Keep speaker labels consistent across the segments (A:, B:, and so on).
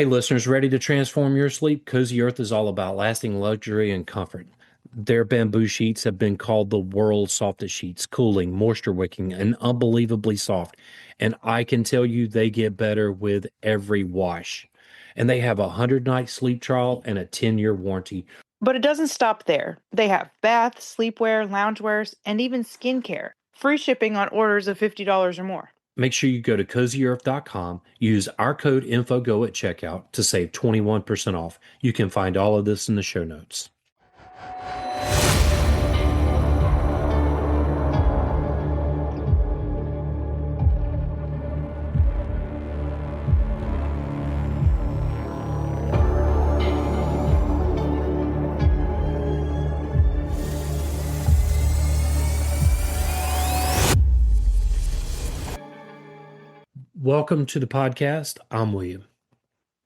A: Hey, listeners, ready to transform your sleep? Cozy Earth is all about lasting luxury and comfort. Their bamboo sheets have been called the world's softest sheets, cooling, moisture wicking, and unbelievably soft. And I can tell you they get better with every wash. And they have a 100-night sleep trial and a 10-year warranty.
B: But it doesn't stop there. They have bath, sleepwear, loungewears, and even skincare. Free shipping on orders of $50 or more.
A: Make sure you go to cozyearth.com, use our code INFOGO at checkout to save 21% off. You can find all of this in the show notes. Welcome to the podcast. I'm William,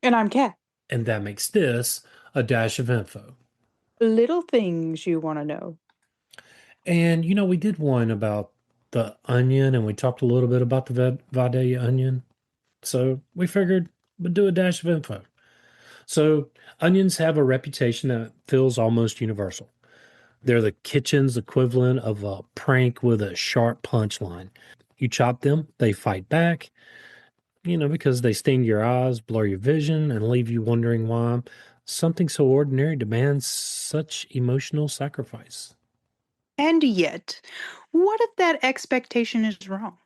B: And I'm Kat.
A: and that makes this a dash of info.
B: Little things you want to know.
A: And we did one about the onion, and we talked a little bit about the Vidalia onion. So we figured we'd do a dash of info. So onions have a reputation that feels almost universal. They're the kitchen's equivalent of a prank with a sharp punchline. You chop them, they fight back, because they sting your eyes, blur your vision, and leave you wondering why something so ordinary demands such emotional sacrifice.
B: And yet, what if that expectation is wrong?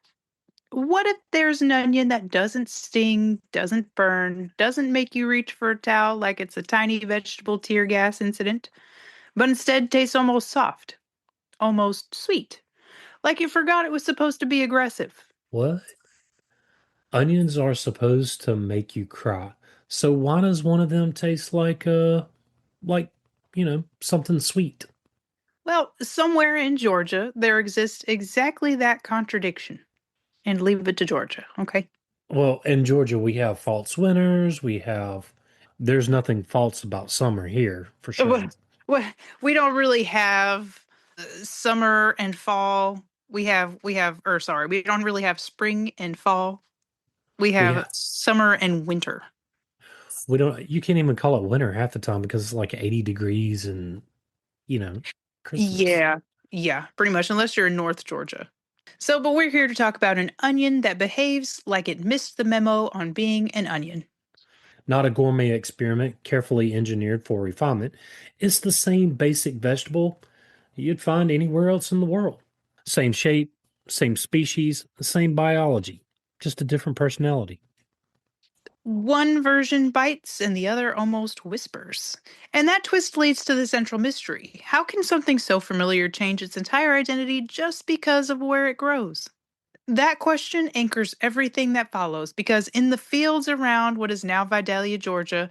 B: What if there's an onion that doesn't sting, doesn't burn, doesn't make you reach for a towel like it's a tiny vegetable tear gas incident, but instead tastes almost soft, almost sweet, like you forgot it was supposed to be aggressive?
A: What? Onions are supposed to make you cry. So why does one of them taste like, something sweet?
B: Well, somewhere in Georgia, there exists exactly that contradiction. And leave it to Georgia, okay?
A: Well, in Georgia, we have false winters. There's nothing false about summer here, for sure.
B: Well, well, we don't really have summer and fall. We don't really have spring and fall. We
A: We
B: have
A: have,
B: summer and winter.
A: you can't even call it winter half the time because it's like 80 degrees and, you know, Christmas.
B: Yeah, yeah, pretty much, unless you're in North Georgia. So, but we're here to talk about an onion that behaves like it missed the memo on being an onion.
A: Not a gourmet experiment carefully engineered for refinement. It's the same basic vegetable you'd find anywhere else in the world. Same shape, same species, same biology, just a different personality.
B: One version bites and the other almost whispers. And that twist leads to the central mystery. How can something so familiar change its entire identity just because of where it grows? That question anchors everything that follows because in the fields around what is now Vidalia, Georgia,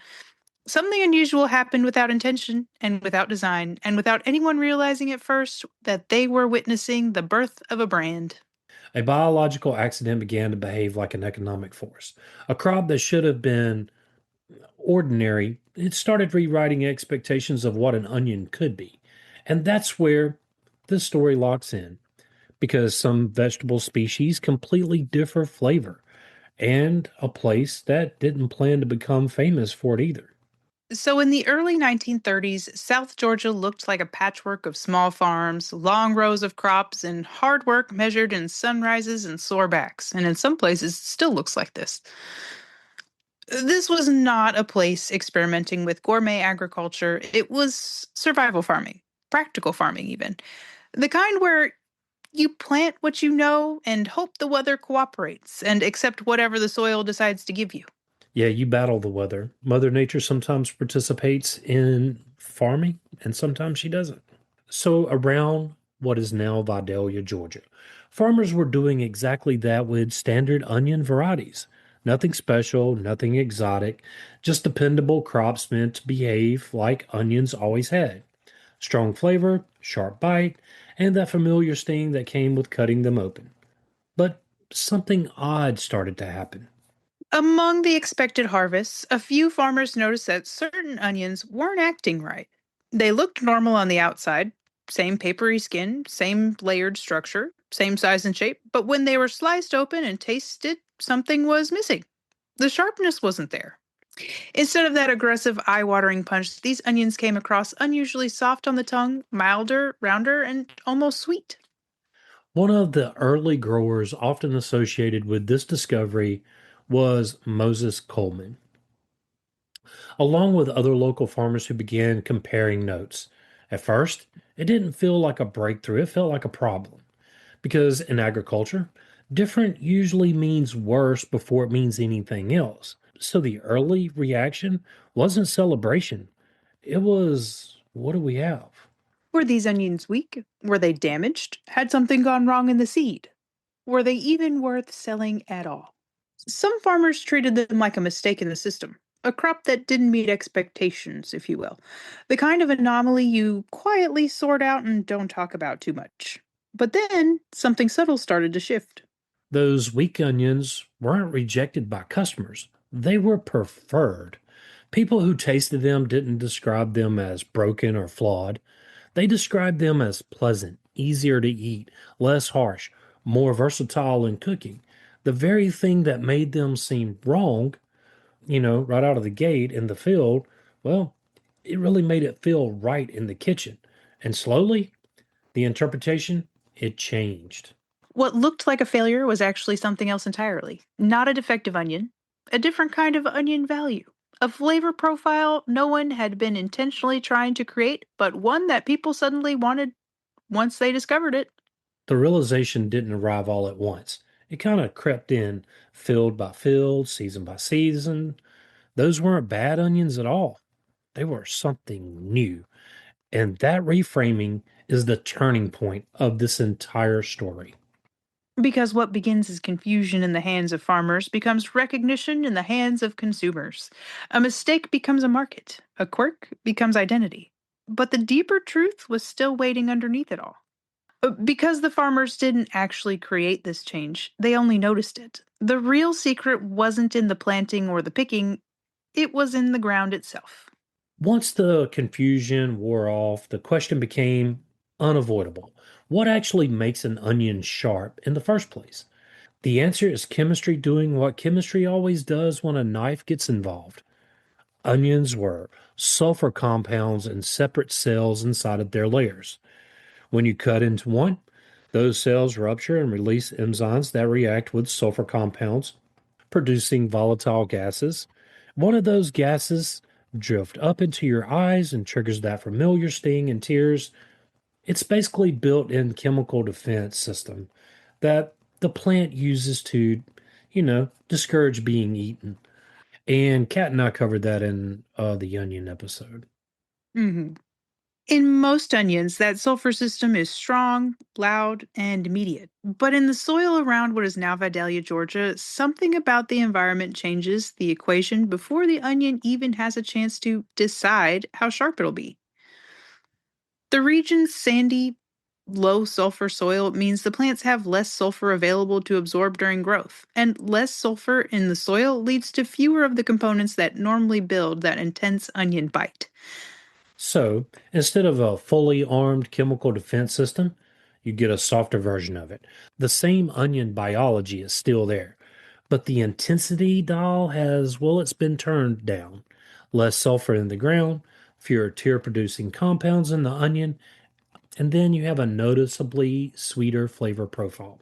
B: something unusual happened without intention and without design and without anyone realizing at first that they were witnessing the birth of a brand.
A: A biological accident began to behave like an economic force. A crop that should have been ordinary, it started rewriting expectations of what an onion could be. And that's where the story locks in, because some vegetable species completely differ flavor, and a place that didn't plan to become famous for it either.
B: So, in the early 1930s, South Georgia looked like a patchwork of small farms, long rows of crops, and hard work measured in sunrises and sore backs. And in some places, it still looks like this. This was not a place experimenting with gourmet agriculture. It was survival farming, practical farming, even. The kind where you plant what you know and hope the weather cooperates and accept whatever the soil decides to give you.
A: Yeah, you battle the weather. Mother Nature sometimes participates in farming, and sometimes she doesn't. So, around what is now Vidalia, Georgia, farmers were doing exactly that with standard onion varieties. Nothing special, nothing exotic, just dependable crops meant to behave like onions always had. Strong flavor, sharp bite, and that familiar sting that came with cutting them open. But something odd started to happen.
B: Among the expected harvests, a few farmers noticed that certain onions weren't acting right. They looked normal on the outside, same papery skin, same layered structure, same size and shape, but when they were sliced open and tasted, something was missing. The sharpness wasn't there. Instead of that aggressive, eye watering punch, these onions came across unusually soft on the tongue, milder, rounder, and almost sweet.
A: One of the early growers often associated with this discovery was Moses Coleman, along with other local farmers who began comparing notes. At first, it didn't feel like a breakthrough, it felt like a problem. Because in agriculture, different usually means worse before it means anything else. So the early reaction wasn't celebration, it was, what do we have?
B: Were these onions weak? Were they damaged? Had something gone wrong in the seed? Were they even worth selling at all? Some farmers treated them like a mistake in the system, a crop that didn't meet expectations, if you will. The kind of anomaly you quietly sort out and don't talk about too much. But then something subtle started to shift.
A: Those weak onions weren't rejected by customers, they were preferred. People who tasted them didn't describe them as broken or flawed. They described them as pleasant, easier to eat, less harsh, more versatile in cooking. The very thing that made them seem wrong, right out of the gate in the field, well, it really made it feel right in the kitchen. And slowly, the interpretation, it changed.
B: What looked like a failure was actually something else entirely. Not a defective onion, a different kind of onion value. A flavor profile no one had been intentionally trying to create, but one that people suddenly wanted once they discovered it.
A: The realization didn't arrive all at once. It kind of crept in, field by field, season by season. Those weren't bad onions at all. They were something new. And that reframing is the turning point of this entire story.
B: Because what begins as confusion in the hands of farmers becomes recognition in the hands of consumers. A mistake becomes a market, a quirk becomes identity. But the deeper truth was still waiting underneath it all. Because the farmers didn't actually create this change, they only noticed it. The real secret wasn't in the planting or the picking, it was in the ground itself.
A: Once the confusion wore off, the question became unavoidable. What actually makes an onion sharp in the first place? The answer is chemistry doing what chemistry always does when a knife gets involved. Onions were sulfur compounds in separate cells inside of their layers. When you cut into one, those cells rupture and release enzymes that react with sulfur compounds, producing volatile gases. One of those gases drift up into your eyes and triggers that familiar sting and tears. It's basically built-in chemical defense system that the plant uses to, discourage being eaten. And Kat and I covered that in the onion episode.
B: Mhm. In most onions, that sulfur system is strong, loud, and immediate. But in the soil around what is now Vidalia, Georgia, something about the environment changes the equation before the onion even has a chance to decide how sharp it'll be. The region's sandy, low sulfur soil means the plants have less sulfur available to absorb during growth, and less sulfur in the soil leads to fewer of the components that normally build that intense onion bite.
A: So instead of a fully armed chemical defense system, you get a softer version of it. The same onion biology is still there, but the intensity dial has, well, it's been turned down. Less sulfur in the ground, fewer tear producing compounds in the onion, and then you have a noticeably sweeter flavor profile.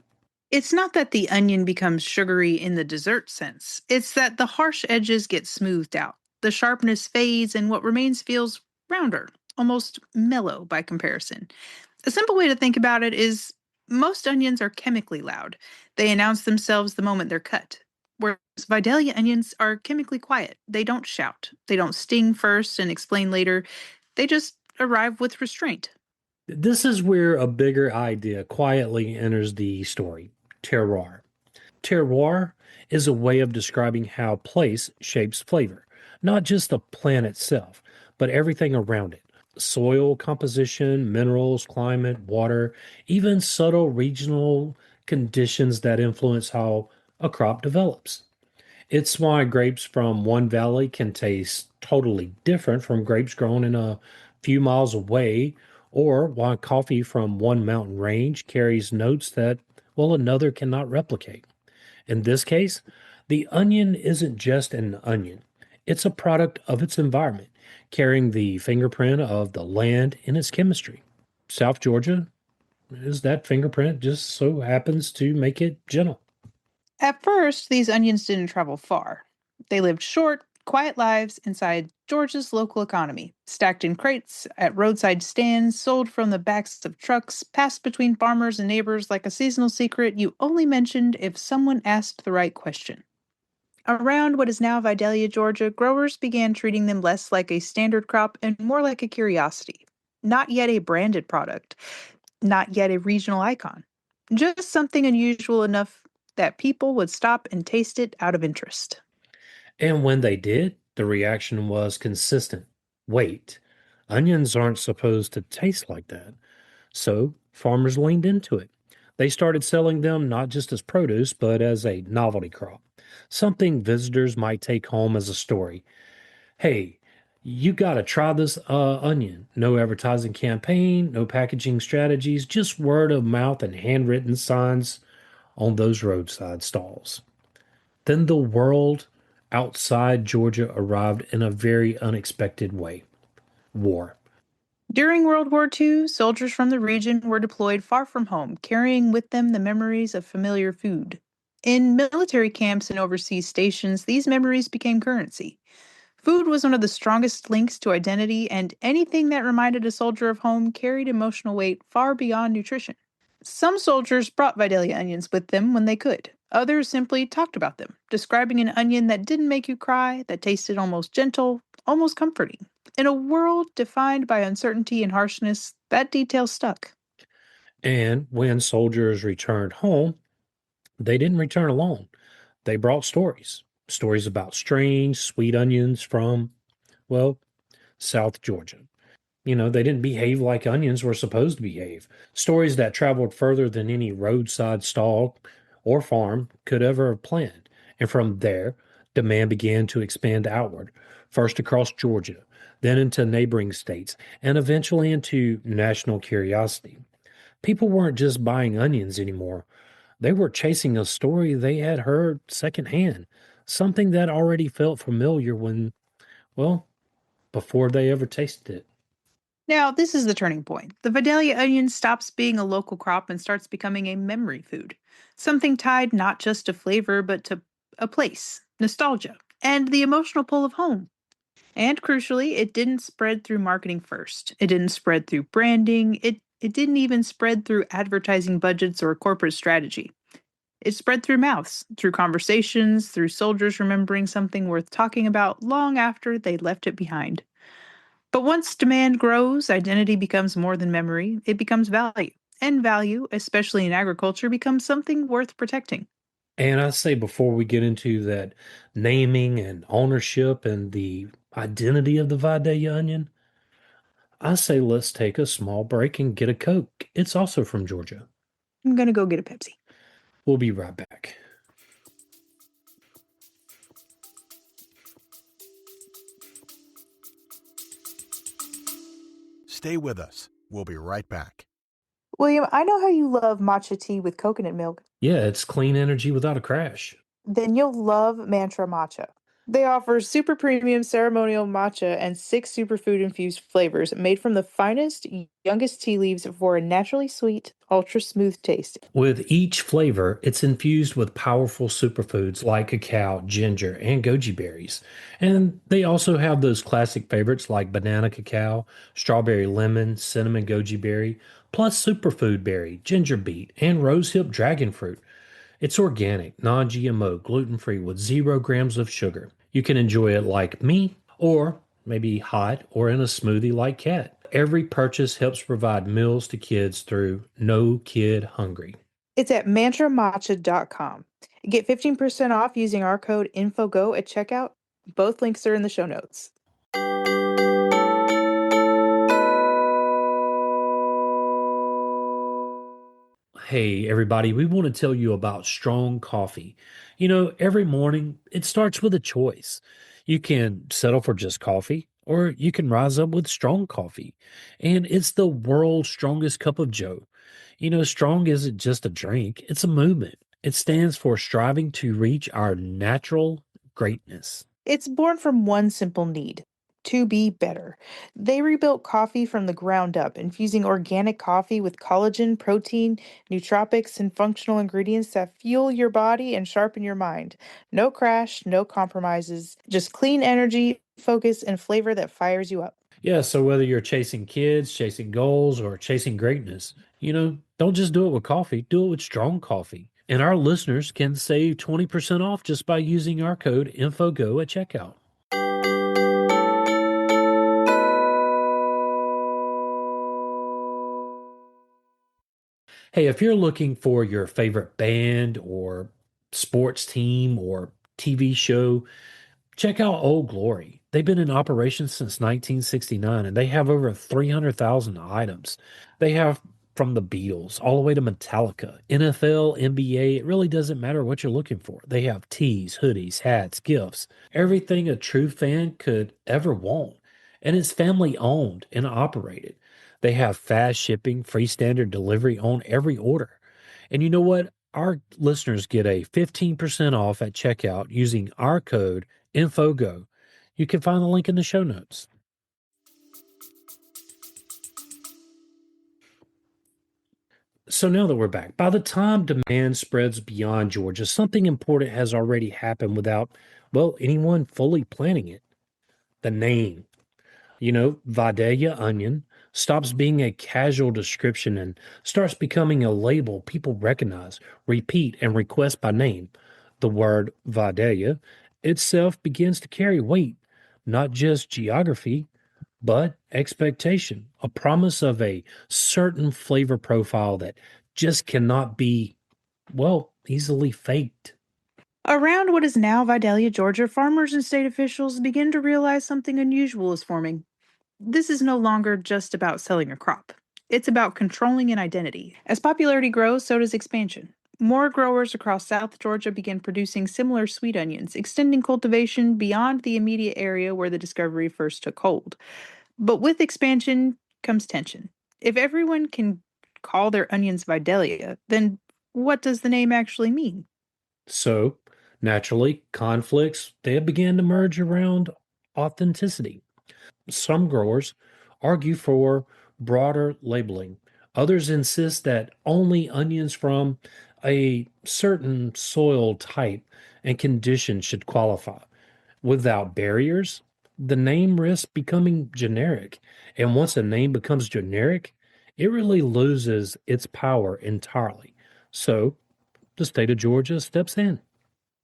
B: It's not that the onion becomes sugary in the dessert sense, it's that the harsh edges get smoothed out. The sharpness fades, and what remains feels rounder, almost mellow by comparison. A simple way to think about it is most onions are chemically loud. They announce themselves the moment they're cut. Whereas Vidalia onions are chemically quiet. They don't shout. They don't sting first and explain later. They just arrive with restraint.
A: This is where a bigger idea quietly enters the story: terroir. Terroir is a way of describing how place shapes flavor, not just the plant itself, but everything around it. Soil composition, minerals, climate, water, even subtle regional conditions that influence how a crop develops. It's why grapes from one valley can taste totally different from grapes grown in a few miles away, or why coffee from one mountain range carries notes that, well, another cannot replicate. In this case, the onion isn't just an onion. It's a product of its environment, carrying the fingerprint of the land in its chemistry. South Georgia is that fingerprint, just so happens to make it gentle.
B: At first, these onions didn't travel far. They lived short, quiet lives inside Georgia's local economy, stacked in crates at roadside stands, sold from the backs of trucks, passed between farmers and neighbors like a seasonal secret you only mentioned if someone asked the right question. Around what is now Vidalia, Georgia, growers began treating them less like a standard crop and more like a curiosity. Not yet a branded product, not yet a regional icon. Just something unusual enough that people would stop and taste it out of interest.
A: And when they did, the reaction was consistent. Wait, onions aren't supposed to taste like that. So farmers leaned into it. They started selling them not just as produce, but as a novelty crop, something visitors might take home as a story. Hey, you got to try this onion. No advertising campaign, no packaging strategies, just word of mouth and handwritten signs on those roadside stalls. Then the world outside Georgia arrived in a very unexpected way. War.
B: During World War II, soldiers from the region were deployed far from home, carrying with them the memories of familiar food. In military camps and overseas stations, these memories became currency. Food was one of the strongest links to identity, and anything that reminded a soldier of home carried emotional weight far beyond nutrition. Some soldiers brought Vidalia onions with them when they could. Others simply talked about them, describing an onion that didn't make you cry, that tasted almost gentle, almost comforting. In a world defined by uncertainty and harshness, that detail stuck.
A: And when soldiers returned home, they didn't return alone. They brought stories, stories about strange, sweet onions from, well, South Georgia. They didn't behave like onions were supposed to behave. Stories that traveled further than any roadside stall or farm could ever have planned. And from there, demand began to expand outward, first across Georgia, then into neighboring states, and eventually into national curiosity. People weren't just buying onions anymore. They were chasing a story they had heard secondhand, something that already felt familiar well, before they ever tasted it.
B: Now, this is the turning point. The Vidalia onion stops being a local crop and starts becoming a memory food, something tied not just to flavor, but to a place, nostalgia, and the emotional pull of home. And crucially, it didn't spread through marketing first. It didn't spread through branding. It didn't even spread through advertising budgets or corporate strategy. It spread through mouths, through conversations, through soldiers remembering something worth talking about long after they left it behind. But once demand grows, identity becomes more than memory, it becomes value. And value, especially in agriculture, becomes something worth protecting.
A: And I say before we get into that naming and ownership and the identity of the Vidalia onion, I say let's take a small break and get a Coke. It's also from Georgia.
B: I'm gonna go get a Pepsi.
A: We'll be right back.
C: Stay with us. We'll be right back.
B: William, I know how you love matcha tea with coconut milk.
A: Yeah, it's clean energy without a crash.
B: Then you'll love Mantra Matcha. They offer super premium ceremonial matcha and 6 superfood infused flavors made from the finest, youngest tea leaves for a naturally sweet, ultra smooth taste.
A: With each flavor, it's infused with powerful superfoods like cacao, ginger, and goji berries. And they also have those classic favorites like banana cacao, strawberry lemon, cinnamon goji berry, plus superfood berry, ginger beet, and rosehip dragon fruit. It's organic, non GMO, gluten free with 0 grams of sugar. You can enjoy it like me, or maybe hot or in a smoothie like Cat. Every purchase helps provide meals to kids through No Kid Hungry.
B: It's at mantramatcha.com. Get 15% off using our code INFOGO at checkout. Both links are in the show notes.
A: Hey, everybody, we want to tell you about strong coffee. Every morning it starts with a choice. You can settle for just coffee, or you can rise up with strong coffee. And it's the world's strongest cup of joe. Strong isn't just a drink, it's a movement. It stands for striving to reach our natural greatness.
B: It's born from one simple need: to be better. They rebuilt coffee from the ground up, infusing organic coffee with collagen, protein, nootropics, and functional ingredients that fuel your body and sharpen your mind. No crash, no compromises, just clean energy, focus, and flavor that fires you up.
A: Yeah, so whether you're chasing kids, chasing goals, or chasing greatness, don't just do it with coffee, do it with strong coffee. And our listeners can save 20% off just by using our code INFOGO at checkout. Hey, if you're looking for your favorite band or sports team or TV show, check out Old Glory. They've been in operation since 1969 and they have over 300,000 items. They have from the Beatles all the way to Metallica, NFL, NBA. It really doesn't matter what you're looking for. They have tees, hoodies, hats, gifts, everything a true fan could ever want. And it's family owned and operated. They have fast shipping, free standard delivery on every order. And you know what? Our listeners get a 15% off at checkout using our code INFOGO. You can find the link in the show notes. So now that we're back, by the time demand spreads beyond Georgia, something important has already happened without, well, anyone fully planning it. The name. Vidalia onion stops being a casual description and starts becoming a label people recognize, repeat, and request by name. The word Vidalia itself begins to carry weight, not just geography, but expectation, a promise of a certain flavor profile that just cannot be, well, easily faked.
B: Around what is now Vidalia, Georgia, farmers and state officials begin to realize something unusual is forming. This is no longer just about selling a crop. It's about controlling an identity. As popularity grows, so does expansion. More growers across South Georgia begin producing similar sweet onions, extending cultivation beyond the immediate area where the discovery first took hold. But with expansion comes tension. If everyone can call their onions Vidalia, then what does the name actually mean?
A: So, naturally, conflicts they began to merge around authenticity. Some growers argue for broader labeling. Others insist that only onions from a certain soil type and condition should qualify. Without barriers, the name risks becoming generic. And once a name becomes generic, it really loses its power entirely. So the state of Georgia steps in.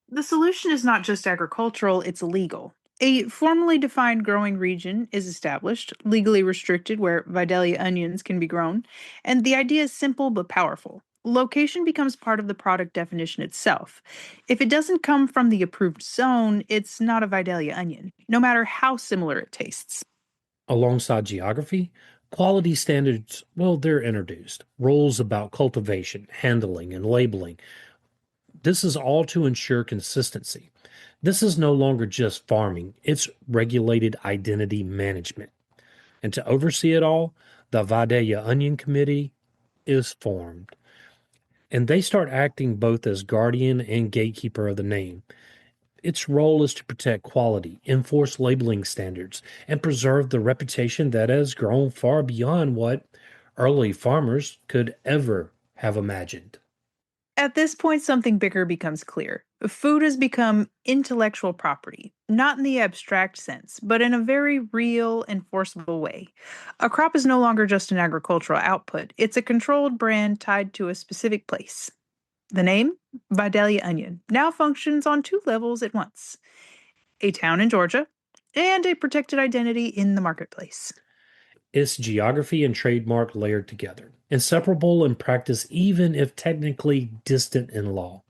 B: The solution is not just agricultural, it's legal. A formally defined growing region is established, legally restricted where Vidalia onions can be grown, and the idea is simple but powerful. Location becomes part of the product definition itself. If it doesn't come from the approved zone, it's not a Vidalia onion, no matter how similar it tastes.
A: Alongside geography, quality standards, well, they're introduced. Rules about cultivation, handling, and labeling. This is all to ensure consistency. This is no longer just farming, it's regulated identity management. And to oversee it all, the Vidalia Onion Committee is formed. And they start acting both as guardian and gatekeeper of the name. Its role is to protect quality, enforce labeling standards, and preserve the reputation that has grown far beyond what early farmers could ever have imagined.
B: At this point, something bigger becomes clear. Food has become intellectual property, not in the abstract sense, but in a very real, enforceable way. A crop is no longer just an agricultural output, it's a controlled brand tied to a specific place. The name, Vidalia Onion, now functions on two levels at once: a town in Georgia and a protected identity in the marketplace.
A: Its geography and trademark layered together, inseparable in practice, even if technically distant in law.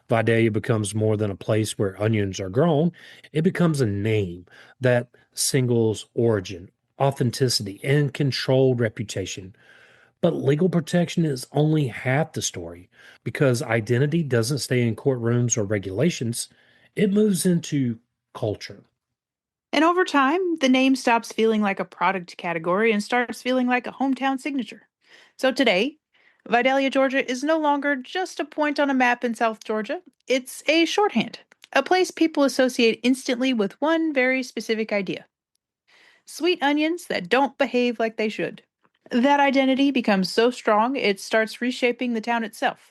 A: Vidalia becomes more than a place where onions are grown, it becomes a name that singles origin, authenticity, and controlled reputation. But legal protection is only half the story because identity doesn't stay in courtrooms or regulations, it moves into culture.
B: And over time, the name stops feeling like a product category and starts feeling like a hometown signature. So today, Vidalia, Georgia is no longer just a point on a map in South Georgia. It's a shorthand, A place people associate instantly with one very specific idea: sweet onions that don't behave like they should. That identity becomes so strong it starts reshaping the town itself.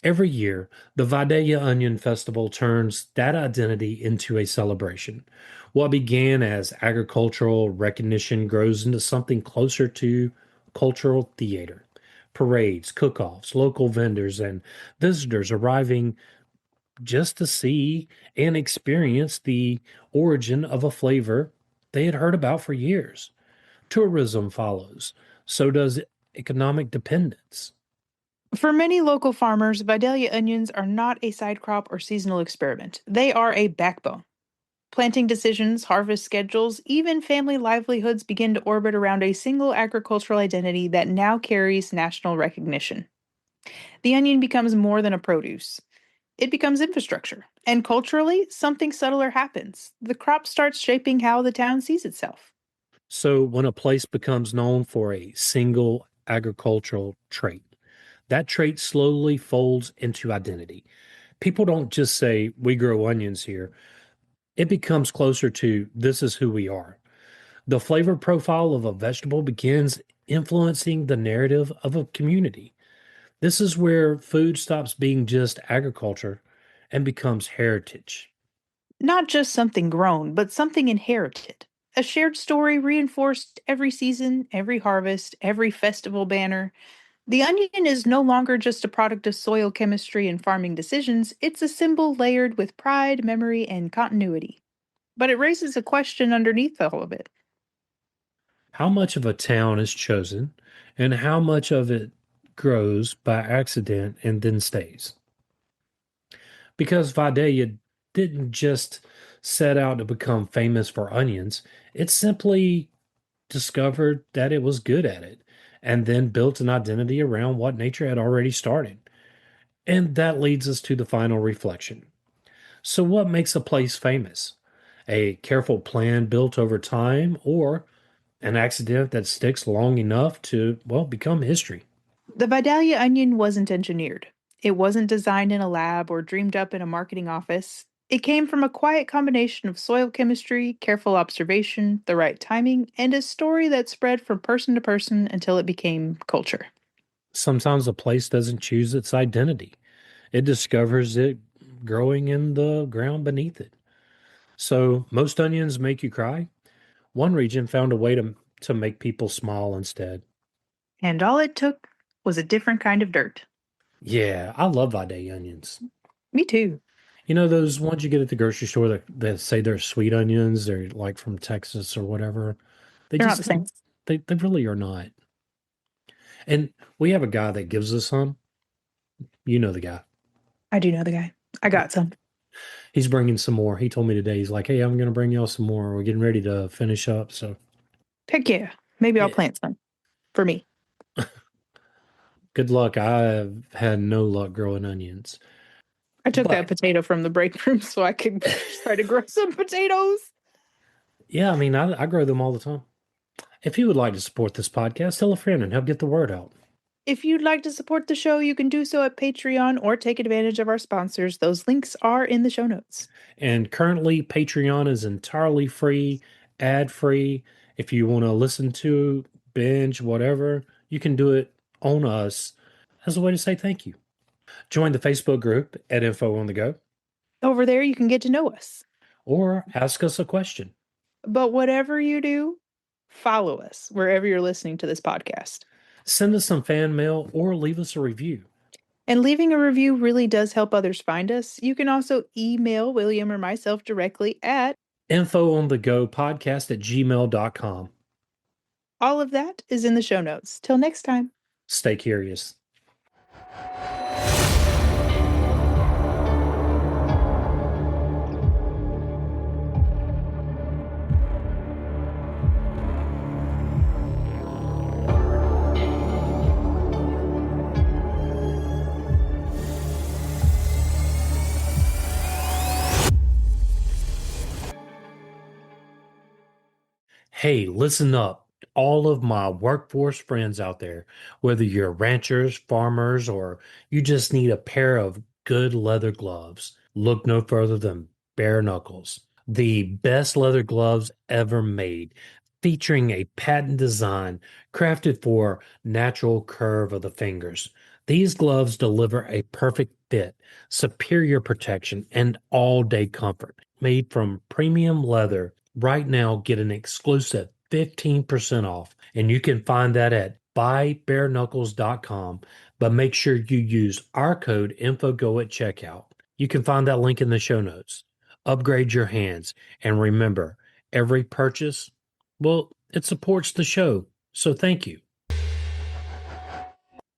A: Every year, the Vidalia Onion Festival turns that identity into a celebration. What began as agricultural recognition grows into something closer to cultural theater. Parades, cook-offs, local vendors, and visitors arriving just to see and experience the origin of a flavor they had heard about for years. Tourism follows, so does economic dependence.
B: For many local farmers, Vidalia onions are not a side crop or seasonal experiment. They are a backbone. Planting decisions, harvest schedules, even family livelihoods begin to orbit around a single agricultural identity that now carries national recognition. The onion becomes more than a produce. It becomes infrastructure. And culturally, something subtler happens. The crop starts shaping how the town sees itself.
A: So when a place becomes known for a single agricultural trait, that trait slowly folds into identity. People don't just say, we grow onions here. It becomes closer to, this is who we are. The flavor profile of a vegetable begins influencing the narrative of a community. This is where food stops being just agriculture and becomes heritage.
B: Not just something grown, but something inherited. A shared story reinforced every season, every harvest, every festival banner. The onion is no longer just a product of soil chemistry and farming decisions, it's a symbol layered with pride, memory, and continuity. But it raises a question underneath all of it.
A: How much of a town is chosen and how much of it grows by accident and then stays? Because Vidalia didn't just set out to become famous for onions, it simply discovered that it was good at it and then built an identity around what nature had already started. And that leads us to the final reflection. So, what makes a place famous? A careful plan built over time, or an accident that sticks long enough to, well, become history?
B: The Vidalia onion wasn't engineered. It wasn't designed in a lab or dreamed up in a marketing office. It came from a quiet combination of soil chemistry, careful observation, the right timing, and a story that spread from person to person until it became culture.
A: Sometimes a place doesn't choose its identity, it discovers it growing in the ground beneath it. So, most onions make you cry. One region found a way to make people smile instead.
B: And all it took was a different kind of dirt.
A: Yeah, I love Vide onions.
B: Me too.
A: You know those ones you get at the grocery store that say they're sweet onions, they're like from Texas or whatever. They
B: They're not the
A: just
B: same.
A: don't, they really are not. And we have a guy that gives us some. You know the guy.
B: I do know the guy. I got some.
A: He's bringing some more. He told me today, he's like, hey, I'm going to bring y'all some more. We're getting ready to finish up. So,
B: Heck yeah. Maybe I'll
A: yeah,
B: plant some for me.
A: good luck. I've had no luck growing onions.
B: I took that
A: But
B: potato from the break room so I could try to grow some potatoes.
A: yeah, I mean, I grow them all the time. If you would like to support this podcast, tell a friend and help get the word out.
B: If you'd like to support the show, you can do so at Patreon or take advantage of our sponsors. Those links are in the show notes.
A: And currently, Patreon is entirely free, ad free. If you want to listen to, binge, whatever, you can do it on us as a way to say thank you. Join the Facebook group at Info on the Go
B: Over there, you can get to know us.
A: or ask us a question.
B: But whatever you do, follow us wherever you're listening to this podcast.
A: Send us some fan mail or leave us a review.
B: And leaving a review really does help others find us. You can also email William or myself directly at
A: infoonthegopodcast@gmail.com.
B: all of that is in the show notes. Till next time.
A: Stay curious. Hey, listen up. All of my workforce friends out there, whether you're ranchers, farmers, or you just need a pair of good leather gloves, look no further than Bare Knuckles, the best leather gloves ever made, featuring a patent design crafted for natural curve of the fingers. These gloves deliver a perfect fit, superior protection, and all-day comfort. Made from premium leather, right now get an exclusive 15% off, and you can find that at buybareknuckles.com, but make sure you use our code INFOGO at checkout. You can find that link in the show notes. Upgrade your hands, and remember, every purchase, well, it supports the show, so thank you.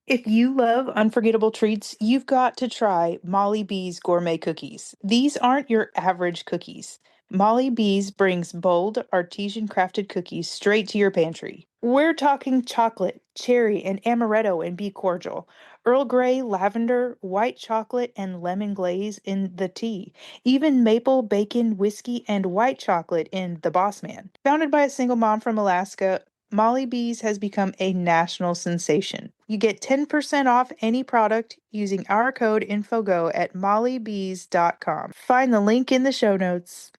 B: If you love unforgettable treats, you've got to try Molly B's gourmet cookies. These aren't your average cookies. Molly B's brings bold, artisan crafted cookies straight to your pantry. We're talking chocolate, cherry, and amaretto and be cordial. Earl Grey, lavender, white chocolate, and lemon glaze in the tea. Even maple, bacon, whiskey, and white chocolate in the Boss Man. Founded by a single mom from Alaska, Molly Bees has become a national sensation. You get 10% off any product using our code INFOGO at mollybees.com. Find the link in the show notes.